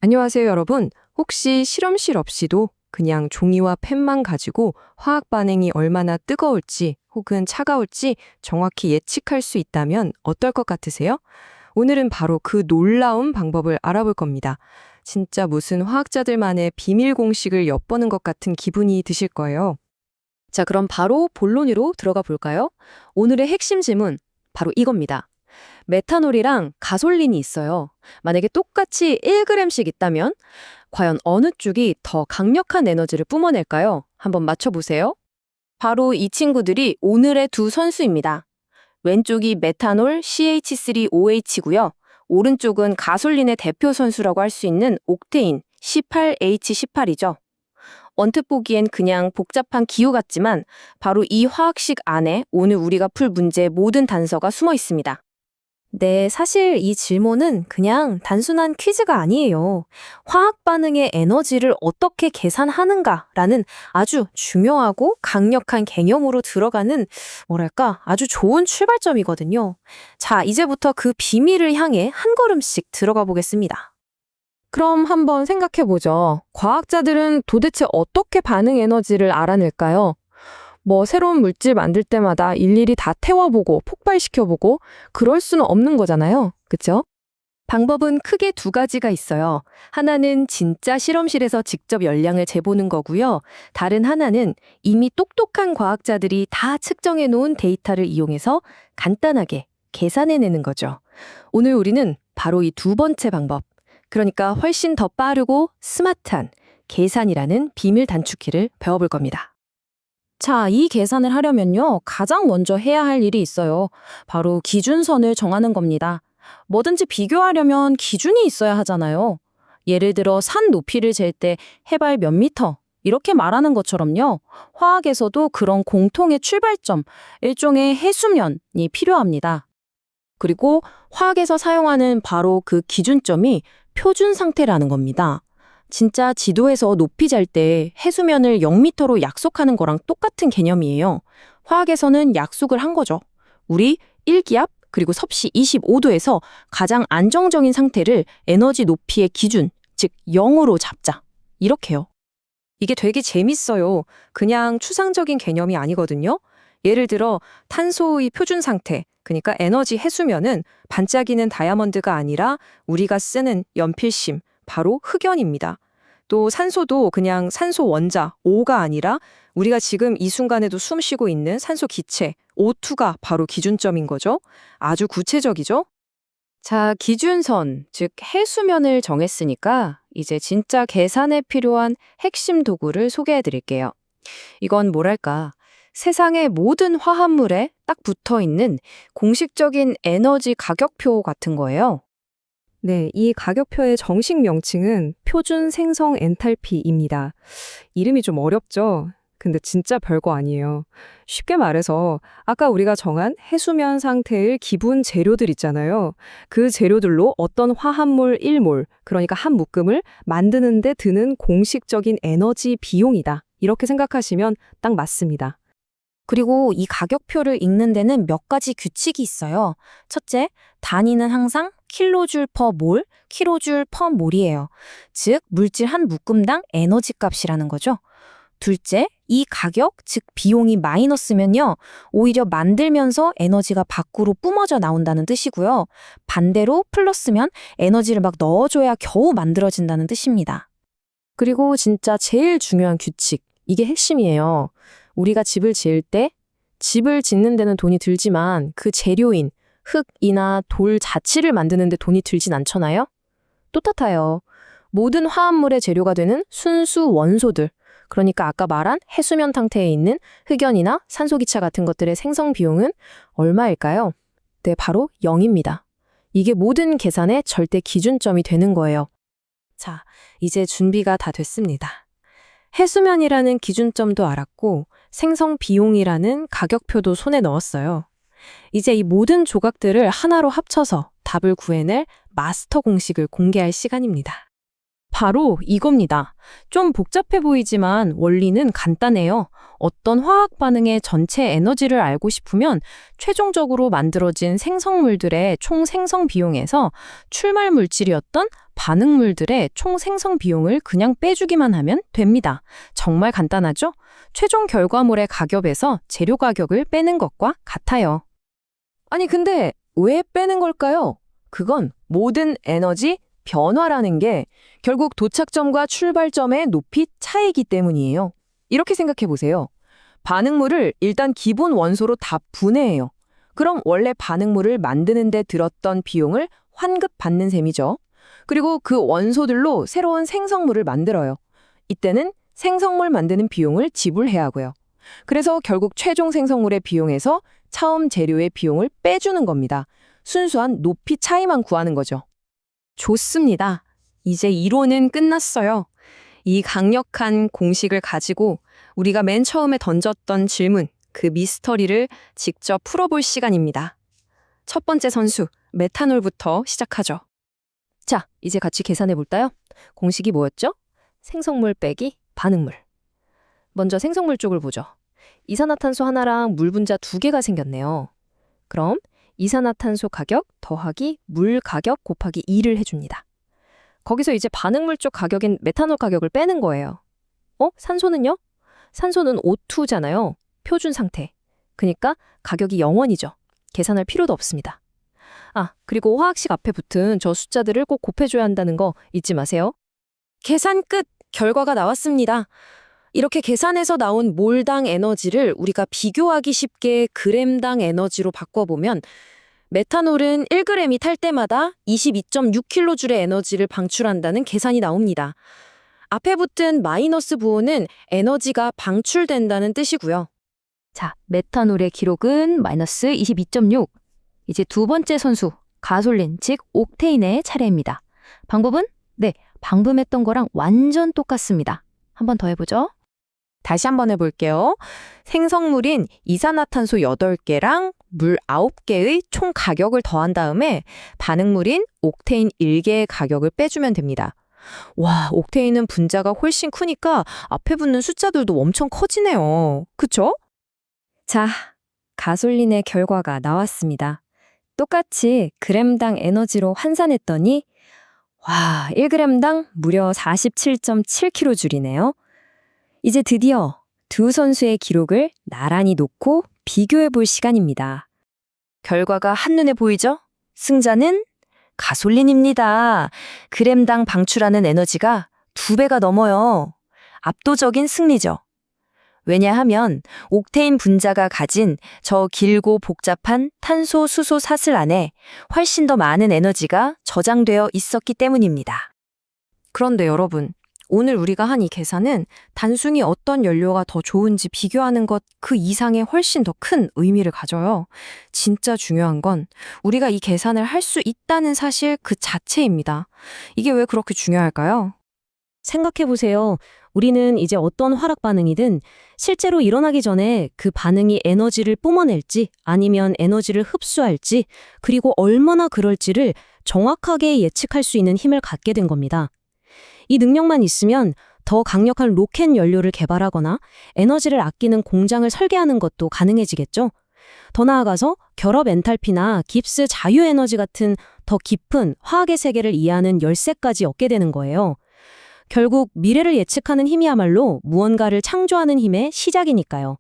안녕하세요, 여러분. 혹시 실험실 없이도 그냥 종이와 펜만 가지고 화학 반응이 얼마나 뜨거울지 혹은 차가울지 정확히 예측할 수 있다면 어떨 것 같으세요? 오늘은 바로 그 놀라운 방법을 알아볼 겁니다. 진짜 무슨 화학자들만의 비밀 공식을 엿보는 것 같은 기분이 드실 거예요. 자, 그럼 바로 본론으로 들어가 볼까요? 오늘의 핵심 질문, 바로 이겁니다. 메탄올이랑 가솔린이 있어요. 만약에 똑같이 1g씩 있다면 과연 어느 쪽이 더 강력한 에너지를 뿜어낼까요? 한번 맞춰보세요. 바로 이 친구들이 오늘의 두 선수입니다. 왼쪽이 메탄올 CH3OH고요. 오른쪽은 가솔린의 대표 선수라고 할 수 있는 옥테인 C8H18이죠. 언뜻 보기엔 그냥 복잡한 기호 같지만 바로 이 화학식 안에 오늘 우리가 풀 문제의 모든 단서가 숨어 있습니다. 네, 사실 이 질문은 그냥 단순한 퀴즈가 아니에요. 화학 반응의 에너지를 어떻게 계산하는가라는 아주 중요하고 강력한 개념으로 들어가는 뭐랄까 아주 좋은 출발점이거든요. 자, 이제부터 그 비밀을 향해 한 걸음씩 들어가 보겠습니다. 그럼 한번 생각해 보죠. 과학자들은 도대체 어떻게 반응 에너지를 알아낼까요? 새로운 물질 만들 때마다 일일이 다 태워보고 폭발시켜보고 그럴 수는 없는 거잖아요. 그쵸? 방법은 크게 두 가지가 있어요. 하나는 진짜 실험실에서 직접 열량을 재보는 거고요. 다른 하나는 이미 똑똑한 과학자들이 다 측정해 놓은 데이터를 이용해서 간단하게 계산해내는 거죠. 오늘 우리는 바로 이 두 번째 방법, 그러니까 훨씬 더 빠르고 스마트한 계산이라는 비밀 단축키를 배워볼 겁니다. 자, 이 계산을 하려면요, 가장 먼저 해야 할 일이 있어요. 바로 기준선을 정하는 겁니다. 뭐든지 비교하려면 기준이 있어야 하잖아요. 예를 들어 산 높이를 잴 때 해발 몇 미터 이렇게 말하는 것처럼요. 화학에서도 그런 공통의 출발점, 일종의 해수면이 필요합니다. 그리고 화학에서 사용하는 바로 그 기준점이 표준 상태라는 겁니다. 진짜 지도에서 높이 잘 때 해수면을 0m로 약속하는 거랑 똑같은 개념이에요. 화학에서는 약속을 한 거죠. 우리 1기압 그리고 섭씨 25도에서 가장 안정적인 상태를 에너지 높이의 기준, 즉 0으로 잡자. 이렇게요. 이게 되게 재밌어요. 그냥 추상적인 개념이 아니거든요. 예를 들어 탄소의 표준 상태, 그러니까 에너지 해수면은 반짝이는 다이아몬드가 아니라 우리가 쓰는 연필심, 바로 흑연입니다. 또 산소도 그냥 산소 원자, O가 아니라 우리가 지금 이 순간에도 숨 쉬고 있는 산소 기체, O2가 바로 기준점인 거죠. 아주 구체적이죠? 자, 기준선, 즉 해수면을 정했으니까 이제 진짜 계산에 필요한 핵심 도구를 소개해 드릴게요. 이건 뭐랄까, 세상의 모든 화합물에 딱 붙어 있는 공식적인 에너지 가격표 같은 거예요. 네, 이 가격표의 정식 명칭은 표준 생성 엔탈피입니다. 이름이 좀 어렵죠? 근데 진짜 별거 아니에요. 쉽게 말해서 아까 우리가 정한 해수면 상태의 기본 재료들 있잖아요. 그 재료들로 어떤 화합물 1몰, 그러니까 한 묶음을 만드는 데 드는 공식적인 에너지 비용이다. 이렇게 생각하시면 딱 맞습니다. 그리고 이 가격표를 읽는 데는 몇 가지 규칙이 있어요. 첫째, 단위는 항상 킬로줄 퍼 몰, 킬로줄 퍼 몰이에요. 즉, 물질 한 묶음당 에너지 값이라는 거죠. 둘째, 이 가격, 즉 비용이 마이너스면요, 오히려 만들면서 에너지가 밖으로 뿜어져 나온다는 뜻이고요. 반대로 플러스면 에너지를 막 넣어줘야 겨우 만들어진다는 뜻입니다. 그리고 진짜 제일 중요한 규칙, 이게 핵심이에요. 우리가 집을 지을 때 집을 짓는 데는 돈이 들지만 그 재료인 흙이나 돌 자체를 만드는 데 돈이 들진 않잖아요? 똑같아요. 모든 화합물의 재료가 되는 순수 원소들, 그러니까 아까 말한 해수면 상태에 있는 흑연이나 산소기차 같은 것들의 생성 비용은 얼마일까요? 네, 바로 0입니다. 이게 모든 계산의 절대 기준점이 되는 거예요. 자, 이제 준비가 다 됐습니다. 해수면이라는 기준점도 알았고 생성 비용이라는 가격표도 손에 넣었어요. 이제 이 모든 조각들을 하나로 합쳐서 답을 구해낼 마스터 공식을 공개할 시간입니다. 바로 이겁니다. 좀 복잡해 보이지만 원리는 간단해요. 어떤 화학 반응의 전체 에너지를 알고 싶으면 최종적으로 만들어진 생성물들의 총 생성 비용에서 출발 물질이었던 반응물들의 총 생성 비용을 그냥 빼주기만 하면 됩니다. 정말 간단하죠? 최종 결과물의 가격에서 재료 가격을 빼는 것과 같아요. 아니, 근데 왜 빼는 걸까요? 그건 모든 에너지 변화라는 게 결국 도착점과 출발점의 높이 차이기 때문이에요. 이렇게 생각해 보세요. 반응물을 일단 기본 원소로 다 분해해요. 그럼 원래 반응물을 만드는 데 들었던 비용을 환급받는 셈이죠. 그리고 그 원소들로 새로운 생성물을 만들어요. 이때는 생성물 만드는 비용을 지불해야 하고요. 그래서 결국 최종 생성물의 비용에서 처음 재료의 비용을 빼주는 겁니다. 순수한 높이 차이만 구하는 거죠. 좋습니다. 이제 이론은 끝났어요. 이 강력한 공식을 가지고 우리가 맨 처음에 던졌던 질문, 그 미스터리를 직접 풀어볼 시간입니다. 첫 번째 선수, 메탄올부터 시작하죠. 자, 이제 같이 계산해 볼까요? 공식이 뭐였죠? 생성물 빼기 반응물. 먼저 생성물 쪽을 보죠. 이산화탄소 하나랑 물 분자 2개가 생겼네요. 그럼 이산화탄소 가격 더하기 물 가격 곱하기 2를 해줍니다. 거기서 이제 반응물 쪽 가격인 메탄올 가격을 빼는 거예요. 산소는요? 산소는 O2잖아요. 표준 상태. 그러니까 가격이 0원이죠. 계산할 필요도 없습니다. 그리고 화학식 앞에 붙은 저 숫자들을 꼭 곱해줘야 한다는 거 잊지 마세요. 계산 끝! 결과가 나왔습니다. 이렇게 계산해서 나온 몰당 에너지를 우리가 비교하기 쉽게 그램당 에너지로 바꿔보면 메탄올은 1g이 탈 때마다 22.6kJ의 에너지를 방출한다는 계산이 나옵니다. 앞에 붙은 마이너스 부호는 에너지가 방출된다는 뜻이고요. 자, 메탄올의 기록은 마이너스 22.6. 이제 두 번째 선수, 가솔린, 즉 옥테인의 차례입니다. 방법은? 네, 방금 했던 거랑 완전 똑같습니다. 한 번 더 해보죠. 다시 한번 해볼게요. 생성물인 이산화탄소 8개랑 물 9개의 총 가격을 더한 다음에 반응물인 옥테인 1개의 가격을 빼주면 됩니다. 와, 옥테인은 분자가 훨씬 크니까 앞에 붙는 숫자들도 엄청 커지네요. 그쵸? 자, 가솔린의 결과가 나왔습니다. 똑같이 그램당 에너지로 환산했더니 1g당 무려 47.7kJ이네요. 이제 드디어 두 선수의 기록을 나란히 놓고 비교해 볼 시간입니다. 결과가 한눈에 보이죠? 승자는 가솔린입니다. 그램당 방출하는 에너지가 2배가 넘어요. 압도적인 승리죠. 왜냐하면 옥테인 분자가 가진 저 길고 복잡한 탄소, 수소 사슬 안에 훨씬 더 많은 에너지가 저장되어 있었기 때문입니다. 그런데 여러분, 오늘 우리가 한 이 계산은 단순히 어떤 연료가 더 좋은지 비교하는 것 그 이상의 훨씬 더 큰 의미를 가져요. 진짜 중요한 건 우리가 이 계산을 할 수 있다는 사실 그 자체입니다. 이게 왜 그렇게 중요할까요? 생각해보세요. 우리는 이제 어떤 화학 반응이든 실제로 일어나기 전에 그 반응이 에너지를 뿜어낼지 아니면 에너지를 흡수할지 그리고 얼마나 그럴지를 정확하게 예측할 수 있는 힘을 갖게 된 겁니다. 이 능력만 있으면 더 강력한 로켓 연료를 개발하거나 에너지를 아끼는 공장을 설계하는 것도 가능해지겠죠. 더 나아가서 결합 엔탈피나 깁스 자유 에너지 같은 더 깊은 화학의 세계를 이해하는 열쇠까지 얻게 되는 거예요. 결국 미래를 예측하는 힘이야말로 무언가를 창조하는 힘의 시작이니까요.